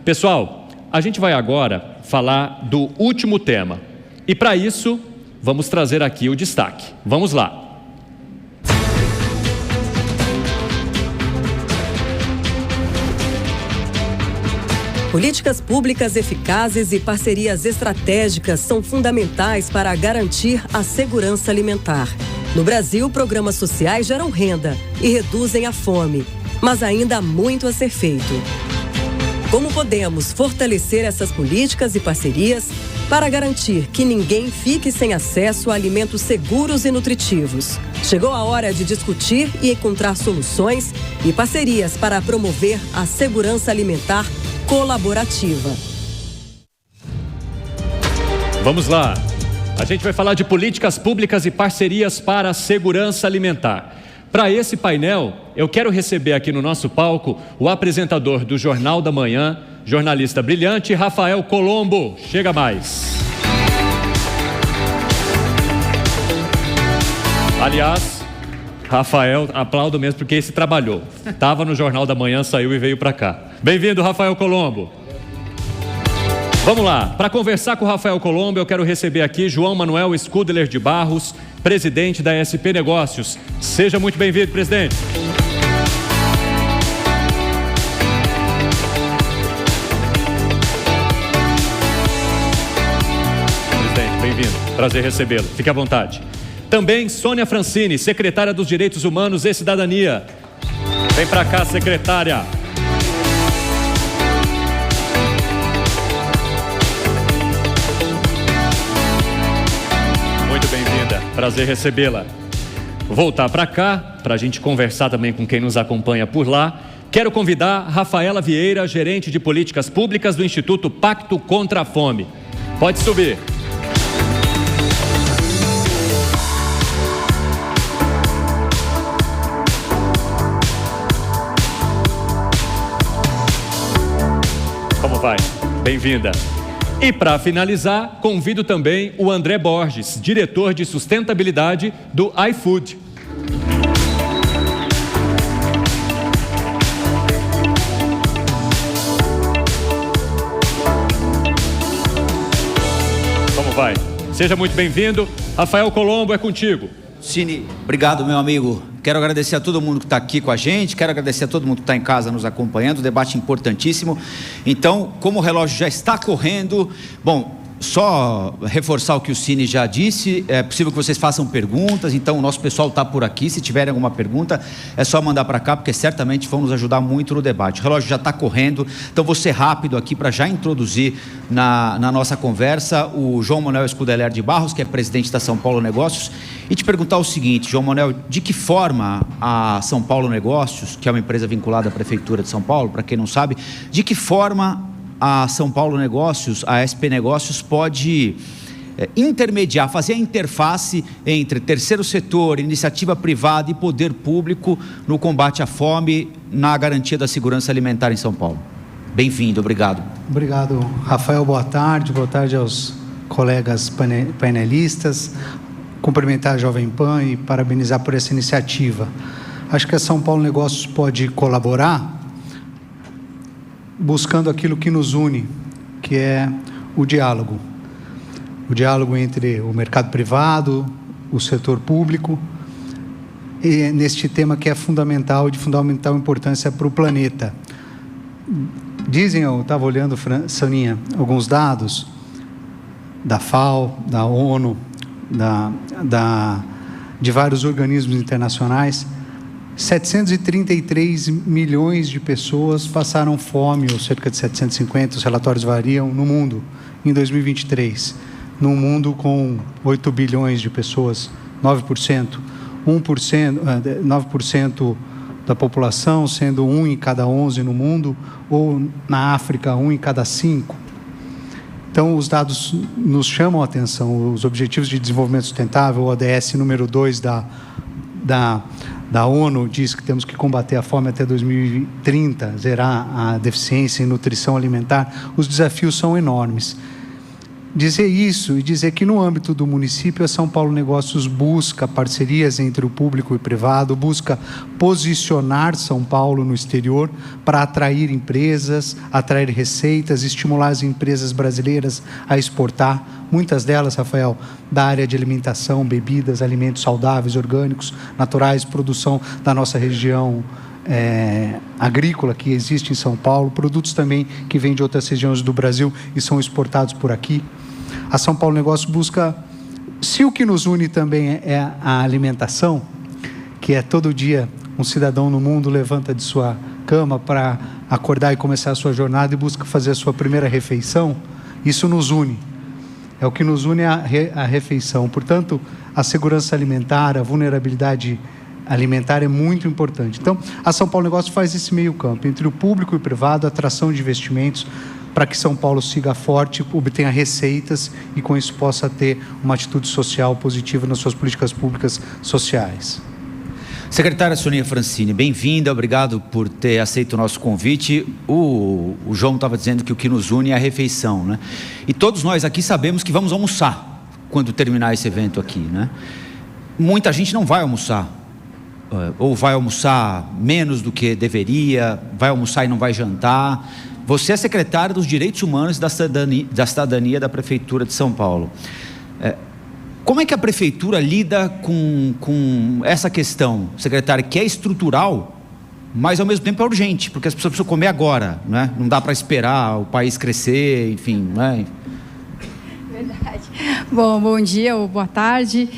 Pessoal, a gente vai agora falar do último tema. E para isso, vamos trazer aqui o destaque. Vamos lá. Políticas públicas eficazes e parcerias estratégicas são fundamentais para garantir a segurança alimentar. No Brasil, programas sociais geram renda e reduzem a fome, mas ainda há muito a ser feito. Como podemos fortalecer essas políticas e parcerias para garantir que ninguém fique sem acesso a alimentos seguros e nutritivos? Chegou a hora de discutir e encontrar soluções e parcerias para promover a segurança alimentar colaborativa. Vamos lá. A gente vai falar de políticas públicas e parcerias para a segurança alimentar. Para esse painel, eu quero receber aqui no nosso palco o apresentador do Jornal da Manhã, jornalista brilhante, Rafael Colombo. Chega mais. Aliás, Rafael, aplaudo mesmo porque esse trabalhou. Estava no Jornal da Manhã, saiu e veio para cá. Bem-vindo, Rafael Colombo. Vamos lá, para conversar com o Rafael Colombo, eu quero receber aqui João Manuel Scudeler de Barros, presidente da SP Negócios. Seja muito bem-vindo, presidente. Presidente, bem-vindo. Prazer recebê-lo. Fique à vontade. Também Sônia Francini, secretária dos Direitos Humanos e Cidadania. Vem para cá, secretária. Muito bem-vinda. Prazer recebê-la. Voltar para cá, para a gente conversar também com quem nos acompanha por lá. Quero convidar Rafaela Vieira, gerente de políticas públicas do Instituto Pacto contra a Fome. Pode subir. Como vai? Bem-vinda. E para finalizar, convido também o André Borges, diretor de sustentabilidade do iFood. Como vai? Seja muito bem-vindo. Rafael Colombo, é contigo. Cine, obrigado, meu amigo. Quero agradecer a todo mundo que está aqui com a gente, quero agradecer a todo mundo que está em casa nos acompanhando, debate importantíssimo. Então, como o relógio já está correndo, bom, só reforçar o que o Cine já disse, é possível que vocês façam perguntas, então o nosso pessoal está por aqui, se tiverem alguma pergunta, é só mandar para cá, porque certamente vão nos ajudar muito no debate. O relógio já está correndo, então vou ser rápido aqui para já introduzir na nossa conversa o João Manuel Scudeler de Barros, que é presidente da São Paulo Negócios, e te perguntar o seguinte, João Manuel, de que forma a São Paulo Negócios, que é uma empresa vinculada à Prefeitura de São Paulo, para quem não sabe, de que forma a São Paulo Negócios, a SP Negócios, pode intermediar, fazer a interface entre terceiro setor, iniciativa privada e poder público no combate à fome, na garantia da segurança alimentar em São Paulo. Bem-vindo, obrigado. Obrigado, Rafael, boa tarde aos colegas painelistas, cumprimentar a Jovem Pan e parabenizar por essa iniciativa. Acho que a São Paulo Negócios pode colaborar buscando aquilo que nos une, que é o diálogo entre o mercado privado, o setor público, e neste tema que é fundamental, de fundamental importância para o planeta. Dizem, eu estava olhando, Soninha, alguns dados da FAO, da ONU, de vários organismos internacionais. 733 milhões de pessoas passaram fome, ou cerca de 750, os relatórios variam, no mundo, em 2023. Num mundo com 8 bilhões de pessoas, 9%, 9% da população, sendo 1 em cada 11 no mundo, ou na África, 1 em cada 5. Então, os dados nos chamam a atenção. Os Objetivos de Desenvolvimento Sustentável, o ODS número 2 da ONU, diz que temos que combater a fome até 2030, zerar a deficiência em nutrição alimentar. Os desafios são enormes. Dizer isso e dizer que no âmbito do município, a São Paulo Negócios busca parcerias entre o público e o privado, busca posicionar São Paulo no exterior para atrair empresas, atrair receitas, estimular as empresas brasileiras a exportar, muitas delas, Rafael, da área de alimentação, bebidas, alimentos saudáveis, orgânicos, naturais, produção da nossa região agrícola que existe em São Paulo, produtos também que vêm de outras regiões do Brasil e são exportados por aqui. A São Paulo Negócio busca, se o que nos une também é a alimentação, que é todo dia um cidadão no mundo levanta de sua cama para acordar e começar a sua jornada e busca fazer a sua primeira refeição, isso nos une. É o que nos une a refeição. Portanto, a segurança alimentar, a vulnerabilidade alimentar é muito importante. Então, a São Paulo Negócio faz esse meio campo entre o público e o privado, atração de investimentos, para que São Paulo siga forte, obtenha receitas e com isso possa ter uma atitude social positiva nas suas políticas públicas sociais. Secretária Sonia Francini, bem-vinda, obrigado por ter aceito o nosso convite. O João estava dizendo que o que nos une é a refeição, né? E todos nós aqui sabemos que vamos almoçar quando terminar esse evento aqui, né? Muita gente não vai almoçar, ou vai almoçar menos do que deveria, vai almoçar e não vai jantar. Você é secretária dos Direitos Humanos e da Cidadania da Prefeitura de São Paulo. Como é que a Prefeitura lida com essa questão, secretária, que é estrutural, mas ao mesmo tempo é urgente, porque as pessoas precisam comer agora, né? Não dá para esperar o país crescer, enfim, né? Verdade. Bom dia ou boa tarde.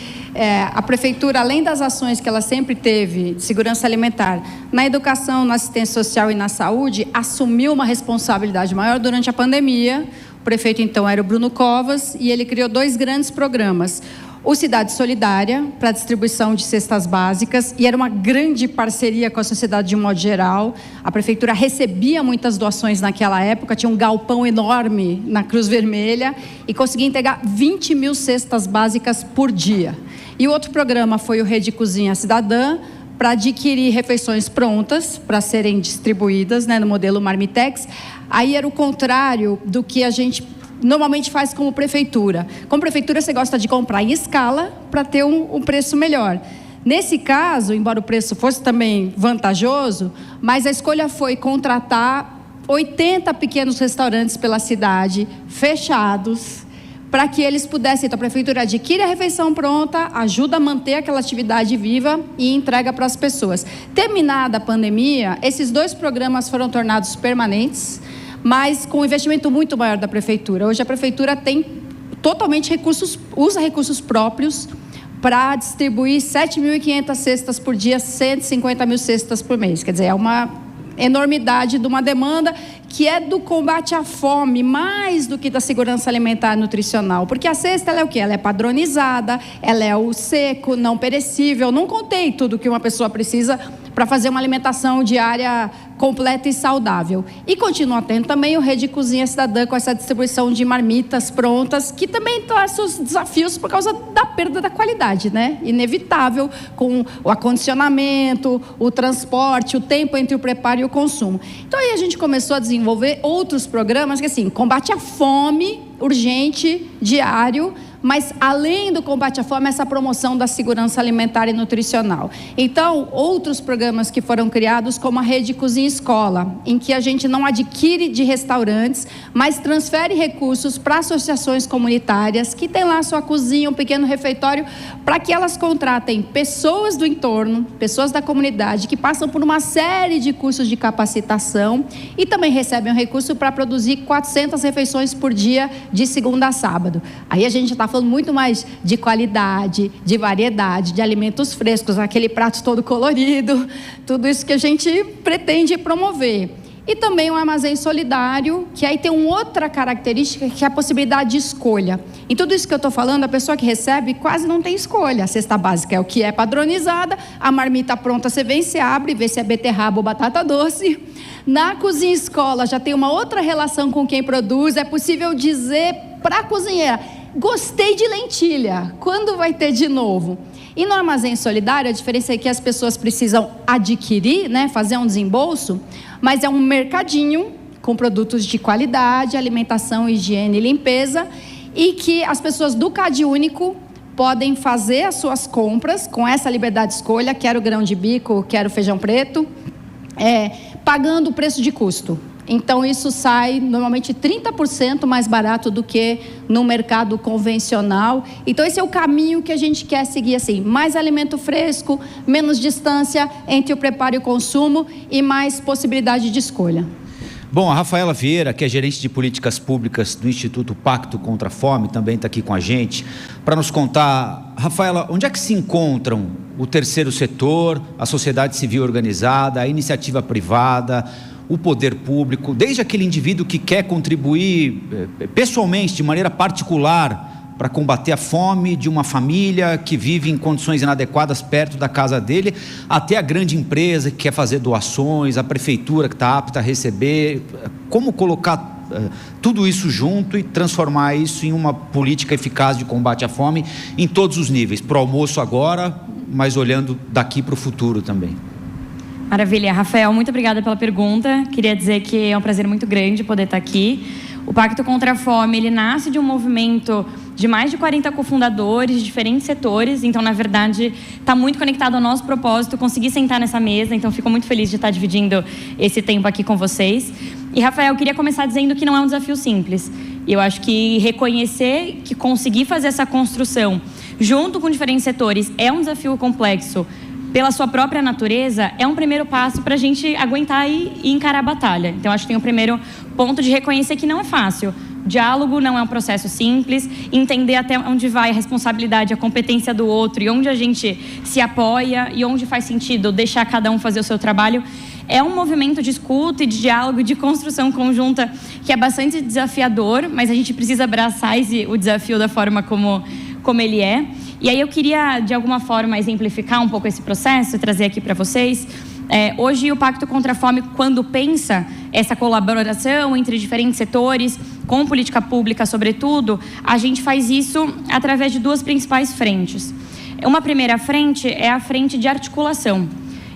A Prefeitura, além das ações que ela sempre teve de segurança alimentar, na educação, na assistência social e na saúde, assumiu uma responsabilidade maior durante a pandemia. O prefeito, então, era o Bruno Covas, e ele criou 2 grandes programas. O Cidade Solidária, para distribuição de cestas básicas, e era uma grande parceria com a sociedade de um modo geral. A Prefeitura recebia muitas doações naquela época, tinha um galpão enorme na Cruz Vermelha, e conseguia entregar 20 mil cestas básicas por dia. E o outro programa foi o Rede Cozinha Cidadã, para adquirir refeições prontas, para serem distribuídas, né, no modelo Marmitex. Aí era o contrário do que a gente normalmente faz como prefeitura. Como prefeitura, você gosta de comprar em escala para ter um preço melhor. Nesse caso, embora o preço fosse também vantajoso, mas a escolha foi contratar 80 pequenos restaurantes pela cidade, fechados, para que eles pudessem. Então, a prefeitura adquire a refeição pronta, ajuda a manter aquela atividade viva e entrega para as pessoas. Terminada a pandemia, esses 2 programas foram tornados permanentes, mas com um investimento muito maior da prefeitura. Hoje a prefeitura tem totalmente usa recursos próprios para distribuir 7.500 cestas por dia, 150 mil cestas por mês. Quer dizer, é uma enormidade de uma demanda que é do combate à fome, mais do que da segurança alimentar e nutricional. Porque a cesta, ela é o quê? Ela é padronizada, ela é o seco, não perecível. Não contém tudo que uma pessoa precisa para fazer uma alimentação diária completa e saudável. E continua tendo também o Rede Cozinha Cidadã, com essa distribuição de marmitas prontas, que também traz seus desafios por causa da perda da qualidade, né? Inevitável, com o acondicionamento, o transporte, o tempo entre o preparo e o consumo. Então aí a gente começou a desenvolver outros programas que, assim, combate à fome, urgente, diário, mas além do combate à fome, essa promoção da segurança alimentar e nutricional. Então, outros programas que foram criados, como a Rede Cozinha Escola, em que a gente não adquire de restaurantes, mas transfere recursos para associações comunitárias, que tem lá a sua cozinha, um pequeno refeitório, para que elas contratem pessoas do entorno, pessoas da comunidade, que passam por uma série de cursos de capacitação e também recebem um recurso para produzir 400 refeições por dia, de segunda a sábado. Aí a gente está falando muito mais de qualidade, de variedade, de alimentos frescos, aquele prato todo colorido, tudo isso que a gente pretende promover. E também um armazém solidário, que aí tem uma outra característica, que é a possibilidade de escolha. Em tudo isso que eu estou falando, a pessoa que recebe quase não tem escolha. A cesta básica é o que é padronizada, a marmita pronta você vem, você abre, vê se é beterraba ou batata doce. Na Cozinha Escola já tem uma outra relação com quem produz, é possível dizer para a cozinheira: gostei de lentilha, quando vai ter de novo? E no Armazém Solidário, a diferença é que as pessoas precisam adquirir, né, fazer um desembolso, mas é um mercadinho com produtos de qualidade, alimentação, higiene e limpeza, e que as pessoas do CadÚnico podem fazer as suas compras com essa liberdade de escolha, quero grão de bico, quero feijão preto, pagando o preço de custo. Então, isso sai normalmente 30% mais barato do que no mercado convencional. Então, esse é o caminho que a gente quer seguir, assim, mais alimento fresco, menos distância entre o preparo e o consumo e mais possibilidade de escolha. Bom, a Rafaela Vieira, que é gerente de políticas públicas do Instituto Pacto contra a Fome, também está aqui com a gente, para nos contar, Rafaela, onde é que se encontram o terceiro setor, a sociedade civil organizada, a iniciativa privada, o poder público, desde aquele indivíduo que quer contribuir pessoalmente, de maneira particular, para combater a fome de uma família que vive em condições inadequadas perto da casa dele, até a grande empresa que quer fazer doações, a prefeitura que está apta a receber. Como colocar tudo isso junto e transformar isso em uma política eficaz de combate à fome em todos os níveis, para o almoço agora, mas olhando daqui para o futuro também. Maravilha. Rafael, muito obrigada pela pergunta. Queria dizer que é um prazer muito grande poder estar aqui. O Pacto contra a Fome, ele nasce de um movimento de mais de 40 cofundadores de diferentes setores. Então, na verdade, está muito conectado ao nosso propósito, conseguir sentar nessa mesa. Então, fico muito feliz de estar dividindo esse tempo aqui com vocês. E, Rafael, eu queria começar dizendo que não é um desafio simples. Eu acho que reconhecer que conseguir fazer essa construção junto com diferentes setores é um desafio complexo pela sua própria natureza, é um primeiro passo para a gente aguentar e encarar a batalha. Então, acho que tem o primeiro ponto de reconhecer que não é fácil. Diálogo não é um processo simples, entender até onde vai a responsabilidade, a competência do outro e onde a gente se apoia e onde faz sentido deixar cada um fazer o seu trabalho. É um movimento de escuta e de diálogo, de construção conjunta que é bastante desafiador, mas a gente precisa abraçar o desafio da forma como ele é. E aí eu queria, de alguma forma, exemplificar um pouco esse processo e trazer aqui para vocês. Hoje, o Pacto contra a Fome, quando pensa essa colaboração entre diferentes setores, com política pública, sobretudo, a gente faz isso através de duas principais frentes. Uma primeira frente é a frente de articulação.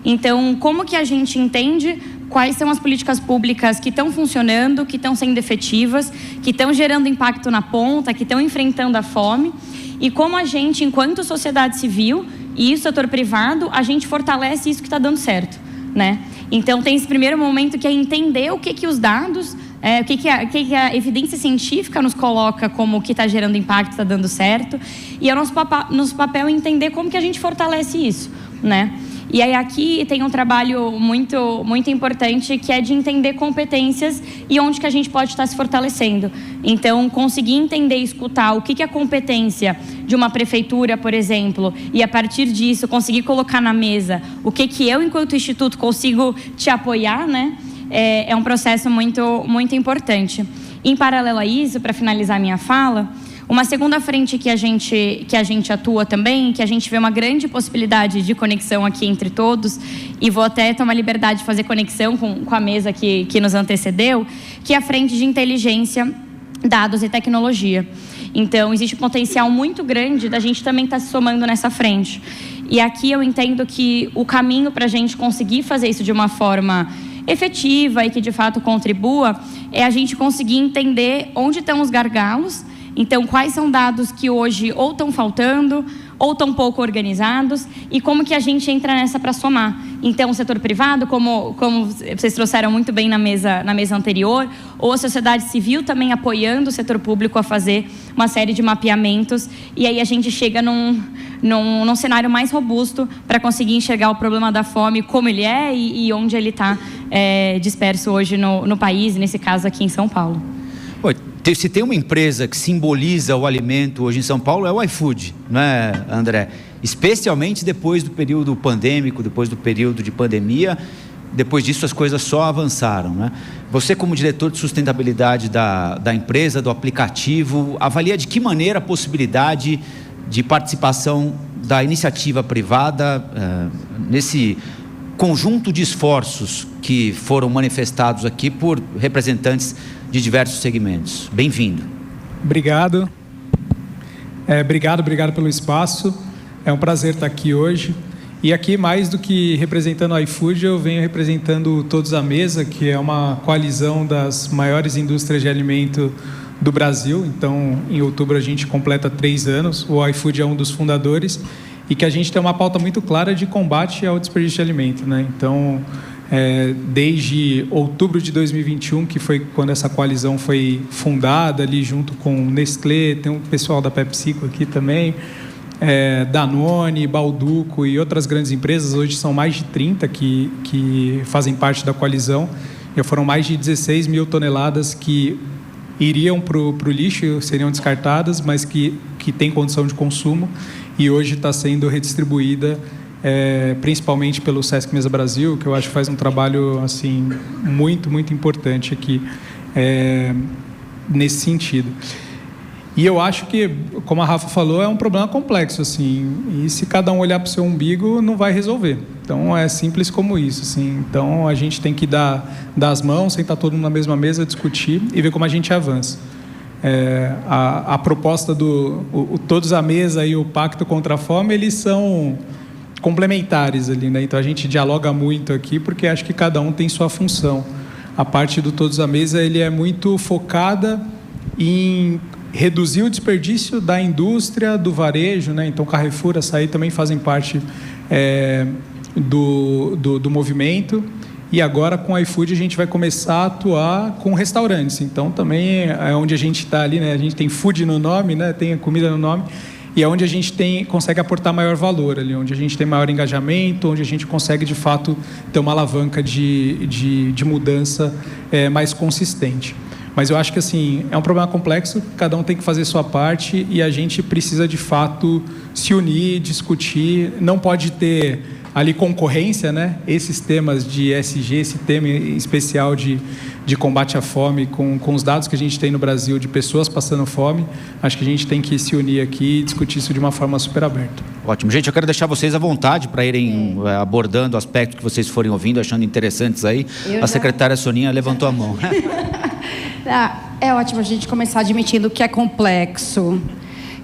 Então, como que a gente entende quais são as políticas públicas que estão funcionando, que estão sendo efetivas, que estão gerando impacto na ponta, que estão enfrentando a fome, e como a gente, enquanto sociedade civil e o setor privado, a gente fortalece isso que está dando certo, né? Então, tem esse primeiro momento que é entender o que os dados, o que a evidência científica nos coloca como o que está gerando impacto, está dando certo, e é o nosso papel entender como que a gente fortalece isso, né? E aí aqui tem um trabalho muito, muito importante, que é de entender competências e onde que a gente pode estar se fortalecendo. Então, conseguir entender e escutar o que é a competência de uma prefeitura, por exemplo, e a partir disso conseguir colocar na mesa o que eu, enquanto instituto, consigo te apoiar, né? É um processo muito, muito importante. Em paralelo a isso, para finalizar minha fala, uma segunda frente que a gente atua também, que a gente vê uma grande possibilidade de conexão aqui entre todos, e vou até tomar liberdade de fazer conexão com a mesa que nos antecedeu, que é a frente de inteligência, dados e tecnologia. Então, existe um potencial muito grande da gente também estar se somando nessa frente. E aqui eu entendo que o caminho para a gente conseguir fazer isso de uma forma efetiva e que de fato contribua, é a gente conseguir entender onde estão os gargalos. Então, quais são dados que hoje ou estão faltando, ou estão pouco organizados, e como que a gente entra nessa para somar. Então, o setor privado, como vocês trouxeram muito bem na mesa anterior, ou a sociedade civil também apoiando o setor público a fazer uma série de mapeamentos, e aí a gente chega num cenário mais robusto para conseguir enxergar o problema da fome, como ele é e onde ele está disperso hoje no país, e nesse caso aqui em São Paulo. Se tem uma empresa que simboliza o alimento hoje em São Paulo, é o iFood, não é, André? Especialmente depois do período pandêmico, depois do período de pandemia, depois disso as coisas só avançaram, né? Você, como diretor de sustentabilidade da empresa, do aplicativo, avalia de que maneira a possibilidade de participação da iniciativa privada nesse conjunto de esforços que foram manifestados aqui por representantes de diversos segmentos. Bem-vindo. Obrigado. Obrigado pelo espaço. É um prazer estar aqui hoje. E aqui, mais do que representando o iFood, eu venho representando Todos à Mesa, que é uma coalizão das maiores indústrias de alimento do Brasil. Então, em outubro a gente completa 3 anos, o iFood é um dos fundadores, e que a gente tem uma pauta muito clara de combate ao desperdício de alimento, né? Então, desde outubro de 2021, que foi quando essa coalizão foi fundada ali junto com Nestlé, tem um pessoal da PepsiCo aqui também, Danone, Bauducco e outras grandes empresas. Hoje são mais de 30 que fazem parte da coalizão. Já foram mais de 16 mil toneladas que iriam para o lixo, seriam descartadas, mas que têm condição de consumo, e hoje está sendo redistribuída principalmente pelo Sesc Mesa Brasil, que eu acho que faz um trabalho assim, muito, muito importante aqui nesse sentido. E eu acho que, como a Rafa falou, é um problema complexo, assim, e se cada um olhar para o seu umbigo, não vai resolver. Então, é simples como isso, assim. Então, a gente tem que dar as mãos, sentar todo mundo na mesma mesa, discutir e ver como a gente avança. A proposta do Todos à Mesa e o Pacto contra a Fome, eles são complementares ali, né? Então, a gente dialoga muito aqui, porque acho que cada um tem sua função. A parte do Todos à Mesa, ele é muito focada em reduzir o desperdício da indústria, do varejo, né? Então, Carrefour, Açaí também fazem parte do movimento. E agora, com o iFood, a gente vai começar a atuar com restaurantes. Então, também é onde a gente está ali, né? A gente tem food no nome, né? Tem a comida no nome. E é onde a gente consegue aportar maior valor, ali, onde a gente tem maior engajamento, onde a gente consegue, de fato, ter uma alavanca de mudança mais consistente. Mas eu acho que, assim, é um problema complexo, cada um tem que fazer sua parte e a gente precisa, de fato, se unir, discutir. Não pode ter ali concorrência, né? Esses temas de ESG, esse tema especial de combate à fome, com os dados que a gente tem no Brasil de pessoas passando fome, acho que a gente tem que se unir aqui e discutir isso de uma forma super aberta. Ótimo. Gente, eu quero deixar vocês à vontade para irem abordando aspectos que vocês forem ouvindo, achando interessantes aí. A secretária Soninha levantou a mão. É ótimo a gente começar admitindo que é complexo,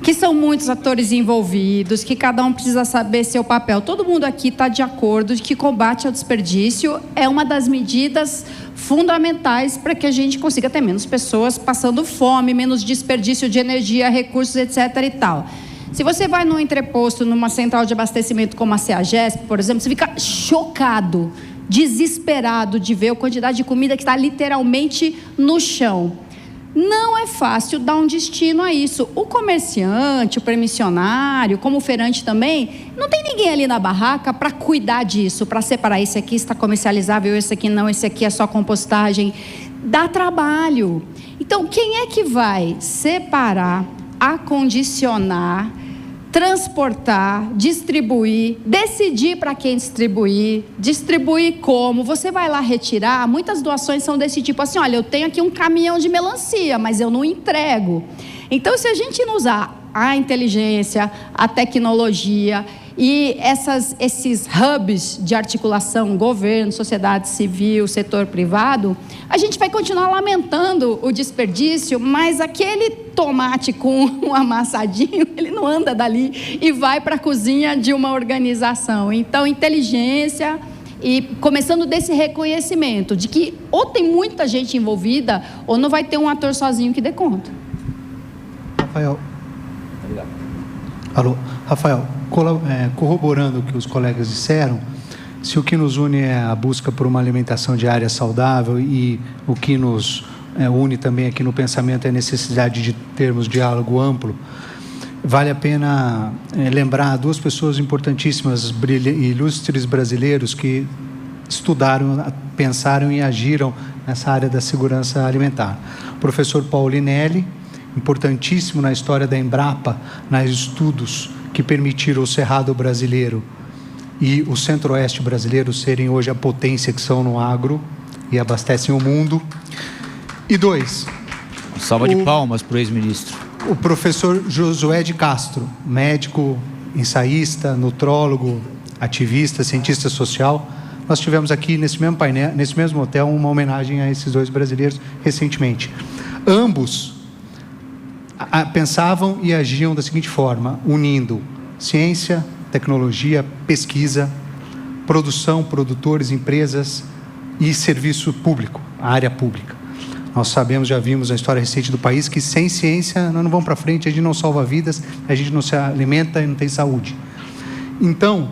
que são muitos atores envolvidos, que cada um precisa saber seu papel. Todo mundo aqui está de acordo de que combate ao desperdício é uma das medidas fundamentais para que a gente consiga ter menos pessoas passando fome, menos desperdício de energia, recursos, etc. e tal. Se você vai num entreposto, numa central de abastecimento como a CEAGESP, por exemplo, você fica chocado, desesperado de ver a quantidade de comida que está literalmente no chão. Não é fácil dar um destino a isso. O comerciante, o permissionário, como o feirante também, não tem ninguém ali na barraca para cuidar disso, para separar esse aqui está comercializável, esse aqui não, esse aqui é só compostagem. Dá trabalho. Então, quem é que vai separar, acondicionar, transportar, distribuir, decidir para quem distribuir como? Você vai lá retirar. Muitas doações são desse tipo, assim, olha, eu tenho aqui um caminhão de melancia, mas eu não entrego. Então, se a gente não usar a inteligência, a tecnologia e esses hubs de articulação, governo, sociedade civil, setor privado, a gente vai continuar lamentando o desperdício, mas aquele tomate com um amassadinho, ele não anda dali e vai para a cozinha de uma organização. Então, inteligência e começando desse reconhecimento de que ou tem muita gente envolvida ou não vai ter um ator sozinho que dê conta. Rafael. Alô, Rafael, corroborando o que os colegas disseram, se o que nos une é a busca por uma alimentação diária saudável e o que nos une também aqui no pensamento é a necessidade de termos diálogo amplo, vale a pena lembrar duas pessoas importantíssimas, ilustres brasileiros que estudaram, pensaram e agiram nessa área da segurança alimentar. O professor Paulinelli, importantíssimo na história da Embrapa, nos estudos que permitiram o Cerrado brasileiro e o Centro-Oeste brasileiro serem hoje a potência que são no agro e abastecem o mundo. E dois... Salva de palmas para o ex-ministro. O professor Josué de Castro, médico, ensaísta, nutrólogo, ativista, cientista social. Nós tivemos aqui nesse mesmo painel, nesse mesmo hotel, uma homenagem a esses dois brasileiros recentemente. Ambos pensavam e agiam da seguinte forma, unindo ciência, tecnologia, pesquisa, produção, produtores, empresas e serviço público, a área pública. Nós sabemos, já vimos na história recente do país, que sem ciência nós não vamos para frente, a gente não salva vidas, a gente não se alimenta e não tem saúde. Então,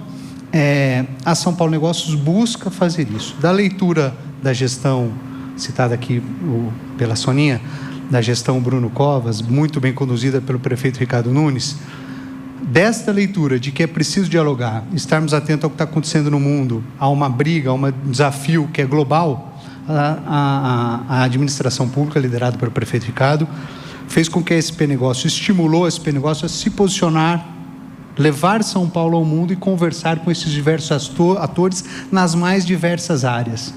a São Paulo Negócios busca fazer isso. Da leitura da gestão, citada aqui pela Soninha, da gestão Bruno Covas, muito bem conduzida pelo prefeito Ricardo Nunes, desta leitura de que é preciso dialogar, estarmos atentos ao que está acontecendo no mundo, a uma briga, a um desafio que é global, a administração pública, liderada pelo prefeito Ricardo, fez com que a SP Negócio, estimulou a SP Negócio a se posicionar, levar São Paulo ao mundo e conversar com esses diversos atores nas mais diversas áreas.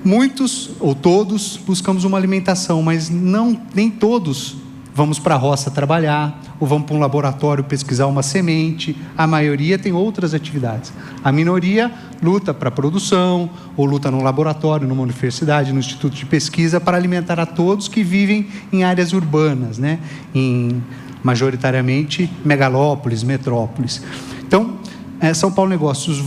Muitos, ou todos, buscamos uma alimentação, mas nem todos vamos para a roça trabalhar, ou vamos para um laboratório pesquisar uma semente. A maioria tem outras atividades. A minoria luta para a produção, ou luta num laboratório, numa universidade, no instituto de pesquisa, para alimentar a todos que vivem em áreas urbanas, né? Majoritariamente megalópolis, metrópolis. Então, São Paulo Negócios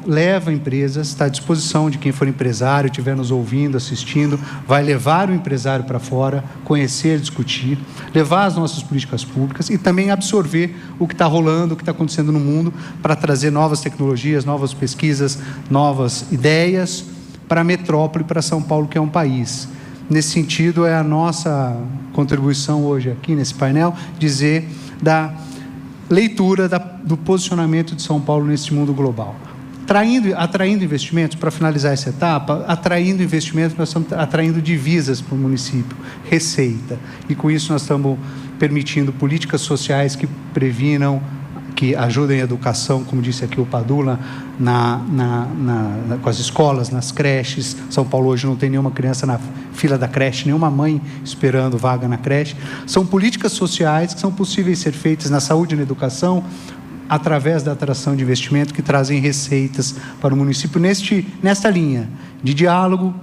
leva empresas, está à disposição de quem for empresário, estiver nos ouvindo, assistindo, vai levar o empresário para fora, conhecer, discutir, levar as nossas políticas públicas e também absorver o que está rolando, o que está acontecendo no mundo, para trazer novas tecnologias, novas pesquisas, novas ideias para a metrópole, para São Paulo, que é um país. Nesse sentido, é a nossa contribuição hoje aqui nesse painel, dizer da leitura do posicionamento de São Paulo nesse mundo global. Atraindo investimentos, para finalizar essa etapa, atraindo investimentos, nós estamos atraindo divisas para o município, receita. E com isso nós estamos permitindo políticas sociais que previnam, que ajudem a educação, como disse aqui o Padula, com as escolas, nas creches. São Paulo hoje não tem nenhuma criança na fila da creche, nenhuma mãe esperando vaga na creche. São políticas sociais que são possíveis ser feitas na saúde e na educação, através da atração de investimento, que trazem receitas para o município nesta linha de diálogo,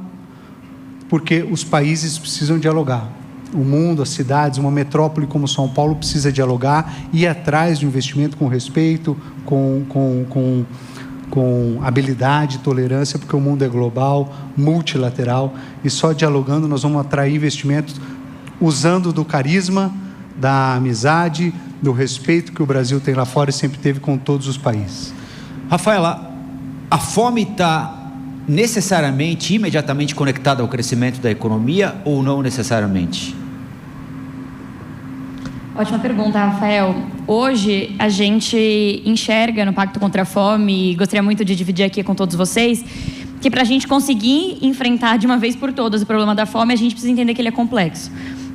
porque os países precisam dialogar. O mundo, as cidades, uma metrópole como São Paulo precisa dialogar e ir atrás de investimento com respeito, com habilidade, tolerância, porque o mundo é global, multilateral, e só dialogando nós vamos atrair investimentos usando do carisma, da amizade, do respeito que o Brasil tem lá fora e sempre teve com todos os países. Rafaela, a fome está necessariamente, imediatamente conectada ao crescimento da economia ou não necessariamente? Ótima pergunta, Rafael. Hoje a gente enxerga no Pacto contra a Fome, e gostaria muito de dividir aqui com todos vocês, que para a gente conseguir enfrentar de uma vez por todas o problema da fome, a gente precisa entender que ele é complexo.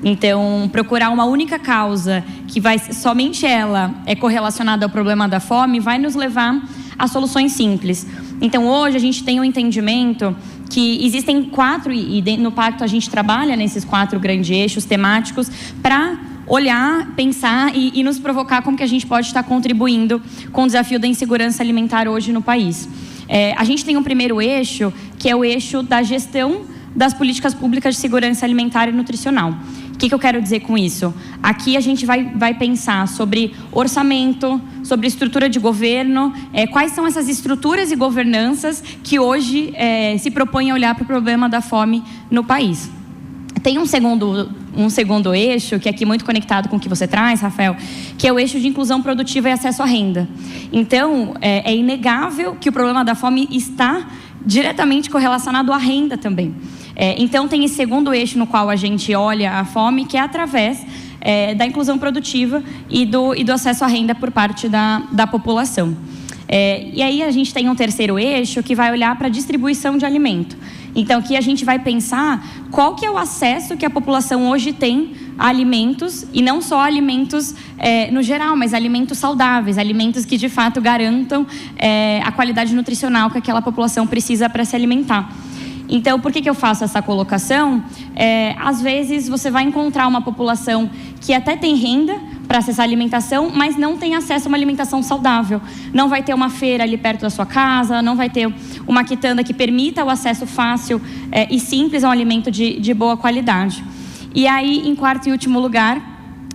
Então, procurar uma única causa, que somente ela é correlacionada ao problema da fome, vai nos levar a soluções simples. Então, hoje a gente tem um entendimento que existem 4, e no Pacto a gente trabalha nesses 4 grandes eixos temáticos para olhar, pensar e nos provocar como que a gente pode estar contribuindo com o desafio da insegurança alimentar hoje no país. A gente tem um primeiro eixo, que é o eixo da gestão das políticas públicas de segurança alimentar e nutricional. O que eu quero dizer com isso? Aqui a gente vai pensar sobre orçamento, sobre estrutura de governo, quais são essas estruturas e governanças que hoje se propõem a olhar para o problema da fome no país. Tem um segundo eixo, que é aqui muito conectado com o que você traz, Rafael, que é o eixo de inclusão produtiva e acesso à renda. Então, é inegável que o problema da fome está diretamente correlacionado à renda também. Então, tem esse segundo eixo no qual a gente olha a fome, que é através da inclusão produtiva e do acesso à renda por parte da população. E aí a gente tem um terceiro eixo que vai olhar para a distribuição de alimento. Então, aqui a gente vai pensar qual que é o acesso que a população hoje tem a alimentos, e não só alimentos no geral, mas alimentos saudáveis, alimentos que de fato garantam a qualidade nutricional que aquela população precisa para se alimentar. Então, por que eu faço essa colocação? Às vezes você vai encontrar uma população que até tem renda para acessar a alimentação, mas não tem acesso a uma alimentação saudável. Não vai ter uma feira ali perto da sua casa, não vai ter uma quitanda que permita o acesso fácil e simples a um alimento de boa qualidade. E aí, em quarto e último lugar,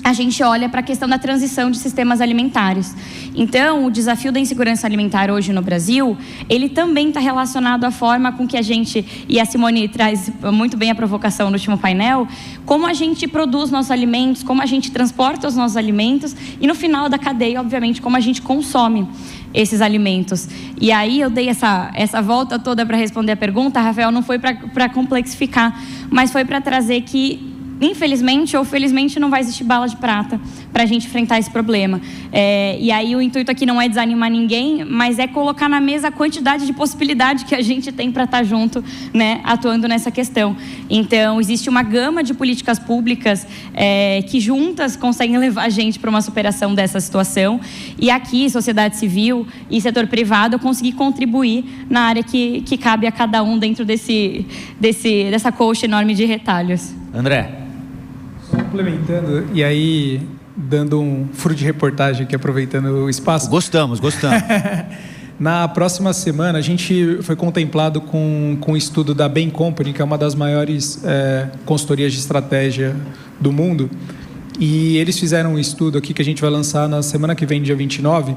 a gente olha para a questão da transição de sistemas alimentares. Então, o desafio da insegurança alimentar hoje no Brasil, ele também está relacionado à forma com que a gente, e a Simone traz muito bem a provocação no último painel, como a gente produz nossos alimentos, como a gente transporta os nossos alimentos e, no final da cadeia, obviamente, como a gente consome esses alimentos. E aí eu dei essa volta toda para responder a pergunta, Rafael, não foi para complexificar, mas foi para trazer que, infelizmente ou felizmente, não vai existir bala de prata para a gente enfrentar esse problema. E aí o intuito aqui não é desanimar ninguém, mas é colocar na mesa a quantidade de possibilidade que a gente tem para estar junto, né, atuando nessa questão. Então, existe uma gama de políticas públicas que juntas conseguem levar a gente para uma superação dessa situação. E aqui, sociedade civil e setor privado, eu consegui contribuir na área que cabe a cada um dentro dessa colcha enorme de retalhos. André. Complementando, e aí dando um furo de reportagem aqui, aproveitando o espaço. Gostamos. Na próxima semana, a gente foi contemplado com um estudo da Bain Company, que é uma das maiores consultorias de estratégia do mundo. E eles fizeram um estudo aqui que a gente vai lançar na semana que vem, dia 29,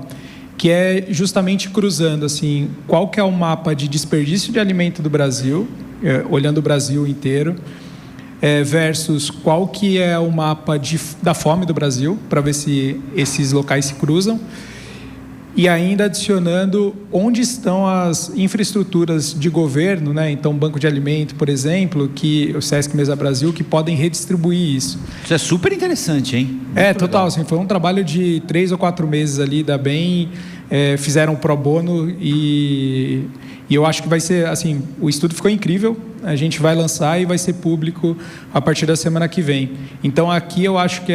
que é justamente cruzando assim, qual que é o mapa de desperdício de alimento do Brasil, olhando o Brasil inteiro, versus qual que é o mapa da fome do Brasil, para ver se esses locais se cruzam, e ainda adicionando onde estão as infraestruturas de governo, né? Então, Banco de Alimento, por exemplo, que o Sesc Mesa Brasil, que podem redistribuir isso. Isso é super interessante, hein? Total, assim, foi um trabalho de 3 ou 4 meses ali da BEM, fizeram pro bono e eu acho que vai ser, assim, o estudo ficou incrível, a gente vai lançar e vai ser público a partir da semana que vem. Então, aqui eu acho que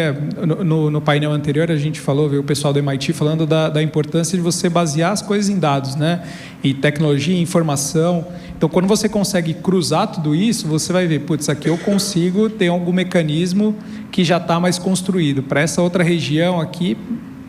no painel anterior a gente falou, veio o pessoal do MIT falando da importância de você basear as coisas em dados, né? E tecnologia, informação. Então, quando você consegue cruzar tudo isso, você vai ver, putz, aqui eu consigo ter algum mecanismo que já está mais construído. Para essa outra região aqui,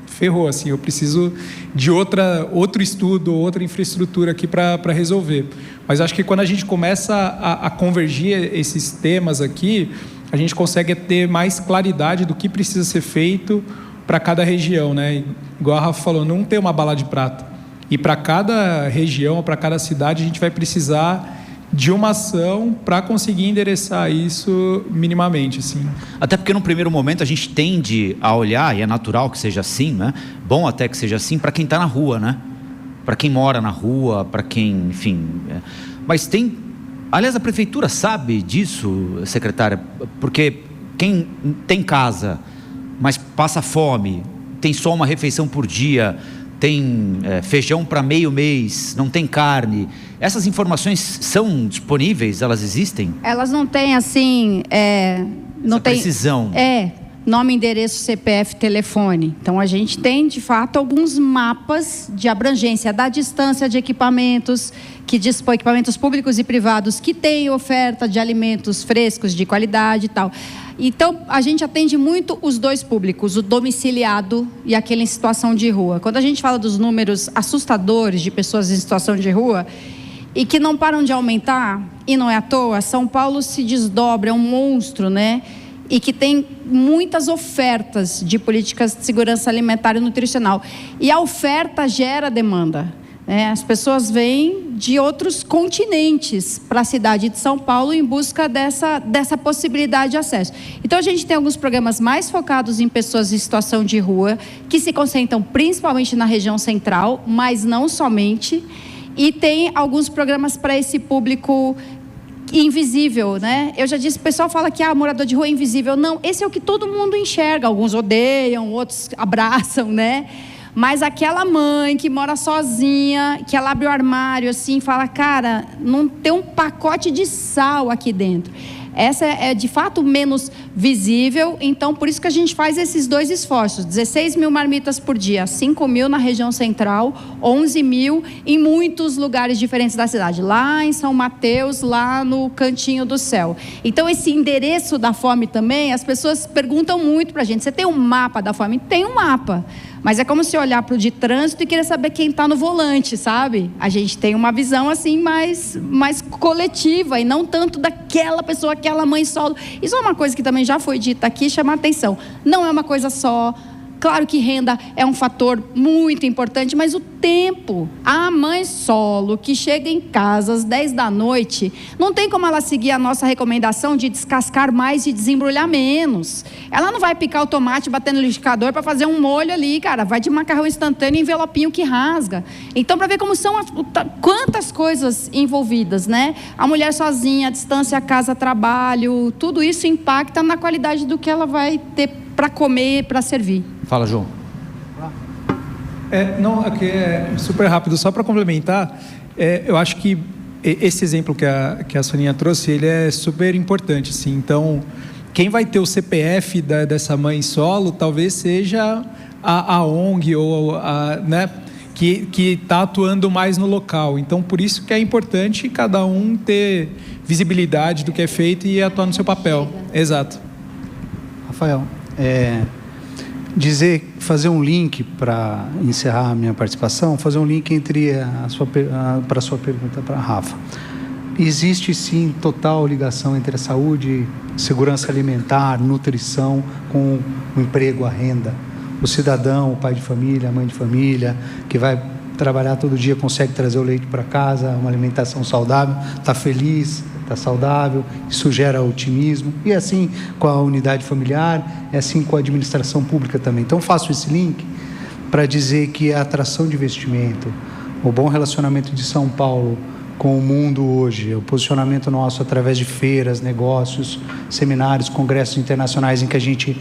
ferrou, assim, eu preciso de outro estudo, outra infraestrutura aqui para resolver. Mas acho que quando a gente começa a convergir esses temas aqui, a gente consegue ter mais claridade do que precisa ser feito para cada região, né? Igual a Rafa falou, não tem uma bala de prata. E para cada região, para cada cidade, a gente vai precisar de uma ação para conseguir endereçar isso minimamente, assim. Até porque no primeiro momento a gente tende a olhar, e é natural que seja assim, né? Bom até que seja assim, para quem está na rua, né? Para quem mora na rua, para quem, enfim... Mas tem... Aliás, a prefeitura sabe disso, secretária, porque quem tem casa, mas passa fome, tem só uma refeição por dia, tem feijão para meio mês, não tem carne. Essas informações são disponíveis? Elas existem? Elas não têm, assim... não tem precisão. Nome, endereço, CPF, telefone. Então, a gente tem, de fato, alguns mapas de abrangência da distância de equipamentos, que dispõe equipamentos públicos e privados que têm oferta de alimentos frescos, de qualidade e tal. Então, a gente atende muito os dois públicos, o domiciliado e aquele em situação de rua. Quando a gente fala dos números assustadores de pessoas em situação de rua, e que não param de aumentar, e não é à toa, São Paulo se desdobra, é um monstro, né? E que tem muitas ofertas de políticas de segurança alimentar e nutricional. E a oferta gera demanda, né? As pessoas vêm de outros continentes para a cidade de São Paulo em busca dessa possibilidade de acesso. Então, a gente tem alguns programas mais focados em pessoas em situação de rua, que se concentram principalmente na região central, mas não somente. E tem alguns programas para esse público invisível, né? Eu já disse, o pessoal fala que morador de rua é invisível. Não, esse é o que todo mundo enxerga. Alguns odeiam, outros abraçam, né? Mas aquela mãe que mora sozinha, que ela abre o armário assim e fala, cara, não tem um pacote de sal aqui dentro. Essa é de fato menos visível, então por isso que a gente faz esses dois esforços, 16 mil marmitas por dia, 5 mil na região central, 11 mil em muitos lugares diferentes da cidade, lá em São Mateus, lá no Cantinho do Céu. Então esse endereço da fome também, as pessoas perguntam muito pra gente, você tem um mapa da fome? Tem um mapa, Mas é como se olhar para o de trânsito e querer saber quem está no volante, sabe? A gente tem uma visão assim mais coletiva e não tanto daquela pessoa, aquela mãe solo. Isso é uma coisa que também já foi dita aqui, chama a atenção. Não é uma coisa só. Claro que renda é um fator muito importante, mas o tempo. A mãe solo que chega em casa às 10 da noite, não tem como ela seguir a nossa recomendação de descascar mais e desembrulhar menos. Ela não vai picar o tomate, bater no liquidificador para fazer um molho ali, cara. Vai de macarrão instantâneo e envelopinho que rasga. Então, para ver como são quantas coisas envolvidas, né? A mulher sozinha, a distância, casa, trabalho, tudo isso impacta na qualidade do que ela vai ter para comer, para servir. Fala, João. Não, aqui é super rápido, só para complementar, eu acho que esse exemplo que a Soninha trouxe, ele é super importante, assim. Então, quem vai ter o CPF dessa mãe solo, talvez seja a ONG ou né, que está atuando mais no local. Então, por isso que é importante cada um ter visibilidade do que é feito e atuar no seu papel. Exato. Rafael, fazer um link para encerrar a minha participação, fazer um link entre para a sua pergunta para a Rafa. Existe sim total ligação entre a saúde, segurança alimentar, nutrição com o emprego, a renda. O cidadão, o pai de família, a mãe de família, que vai trabalhar todo dia, consegue trazer o leite para casa, uma alimentação saudável, está feliz, está saudável, isso gera otimismo, e assim com a unidade familiar, é assim com a administração pública também. Então faço esse link para dizer que a atração de investimento, o bom relacionamento de São Paulo com o mundo hoje, o posicionamento nosso através de feiras, negócios, seminários, congressos internacionais em que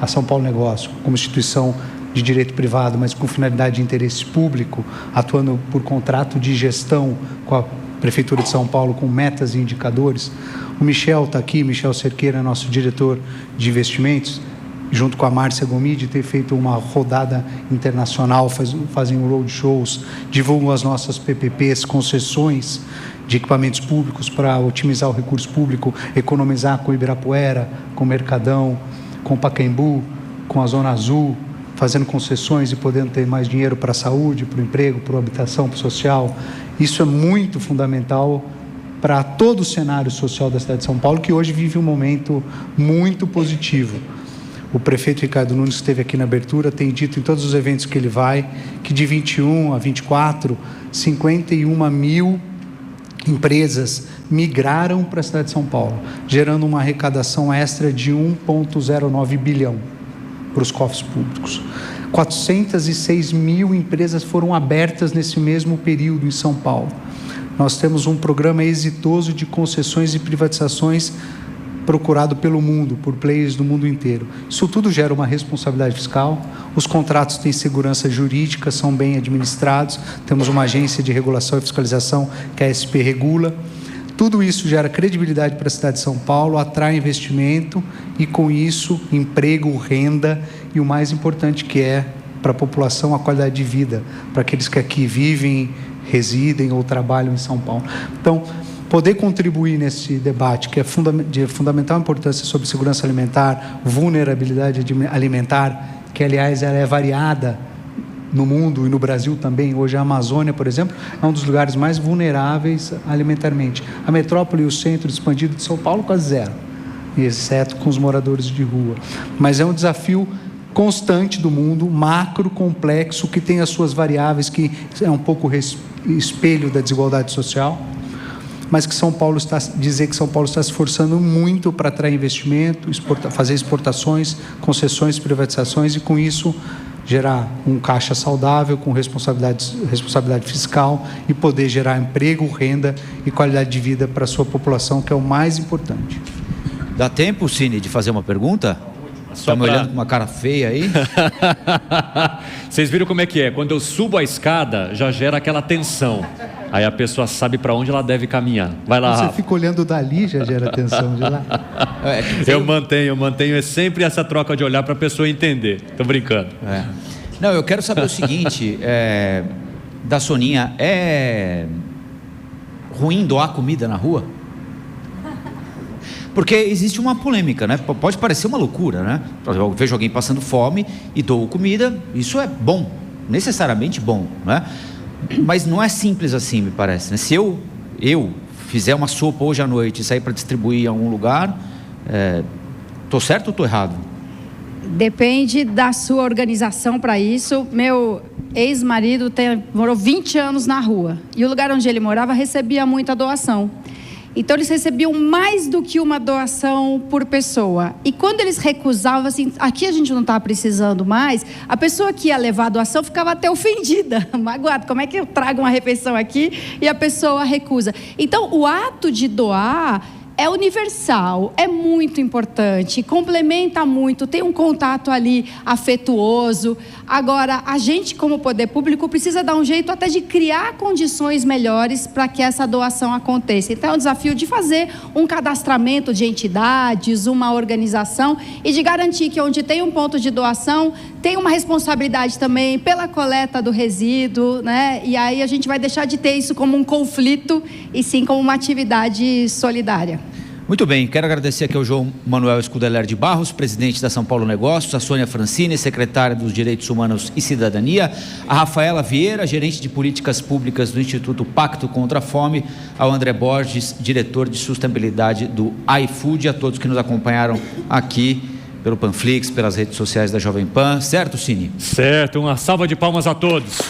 a São Paulo Negócio, como instituição de direito privado, mas com finalidade de interesse público, atuando por contrato de gestão com a Prefeitura de São Paulo, com metas e indicadores. O Michel está aqui, Michel Cerqueira, nosso diretor de investimentos, junto com a Márcia Gomide, ter feito uma rodada internacional, fazem roadshows, divulgam as nossas PPPs, concessões de equipamentos públicos para otimizar o recurso público, economizar com Ibirapuera, com Mercadão, com Pacaembu, com a Zona Azul, fazendo concessões e podendo ter mais dinheiro para a saúde, para o emprego, para a habitação, para o social. Isso é muito fundamental para todo o cenário social da cidade de São Paulo, que hoje vive um momento muito positivo. O prefeito Ricardo Nunes, que esteve aqui na abertura, tem dito em todos os eventos que ele vai, que de 21 a 24, 51 mil empresas migraram para a cidade de São Paulo, gerando uma arrecadação extra de 1,09 bilhão para os cofres públicos. 406 mil empresas foram abertas nesse mesmo período em São Paulo. Nós temos um programa exitoso de concessões e privatizações procurado pelo mundo, por players do mundo inteiro. Isso tudo gera uma responsabilidade fiscal, os contratos têm segurança jurídica, são bem administrados, temos uma agência de regulação e fiscalização que a SP regula. Tudo isso gera credibilidade para a cidade de São Paulo, atrai investimento e, com isso, emprego, renda e o mais importante que é, para a população, a qualidade de vida, para aqueles que aqui vivem, residem ou trabalham em São Paulo. Então, poder contribuir nesse debate, que é de fundamental importância sobre segurança alimentar, vulnerabilidade alimentar, que, aliás, ela é variada no mundo e no Brasil também. Hoje a Amazônia, por exemplo, é um dos lugares mais vulneráveis alimentarmente. A metrópole e o centro expandido de São Paulo quase zero, exceto com os moradores de rua. Mas é um desafio constante do mundo, macro, complexo, que tem as suas variáveis, que é um pouco espelho da desigualdade social, mas que São Paulo está se esforçando muito para atrair investimento, fazer exportações, concessões, privatizações e, com isso, gerar um caixa saudável, com responsabilidade fiscal e poder gerar emprego, renda e qualidade de vida para a sua população, que é o mais importante. Dá tempo, Cine, de fazer uma pergunta? Está me olhando com uma cara feia aí? Vocês viram como é que é? Quando eu subo a escada, já gera aquela tensão. Aí a pessoa sabe para onde ela deve caminhar. Vai lá, Você Rafa. fica olhando dali, já gera tensão de lá. Eu mantenho. É sempre essa troca de olhar para a pessoa entender. Tô brincando. Não, eu quero saber o seguinte, da Soninha, é ruim doar comida na rua? Porque existe uma polêmica, né? Pode parecer uma loucura, né? Eu vejo alguém passando fome e dou comida, isso é bom, necessariamente bom, né? Mas não é simples assim, me parece, né? Se eu fizer uma sopa hoje à noite e sair para distribuir em algum lugar, estou certo ou estou errado? Depende da sua organização para isso. Meu ex-marido morou 20 anos na rua, e o lugar onde ele morava recebia muita doação. Então eles recebiam mais do que uma doação por pessoa. E quando eles recusavam, assim, aqui a gente não está precisando mais, a pessoa que ia levar a doação ficava até ofendida, magoada. Como é que eu trago uma refeição aqui e a pessoa recusa? Então o ato de doar é universal, é muito importante, complementa muito, tem um contato ali afetuoso. Agora, a gente como poder público precisa dar um jeito até de criar condições melhores para que essa doação aconteça. Então é um desafio de fazer um cadastramento de entidades, uma organização, e de garantir que onde tem um ponto de doação, tem uma responsabilidade também pela coleta do resíduo, né? E aí a gente vai deixar de ter isso como um conflito e sim como uma atividade solidária. Muito bem, quero agradecer aqui ao João Manuel Scudeler de Barros, presidente da São Paulo Negócios, a Sônia Francini, secretária dos Direitos Humanos e Cidadania, a Rafaela Vieira, gerente de políticas públicas do Instituto Pacto contra a Fome, ao André Borges, diretor de sustentabilidade do iFood, a todos que nos acompanharam aqui pelo Panflix, pelas redes sociais da Jovem Pan. Certo, Cine? Certo, uma salva de palmas a todos.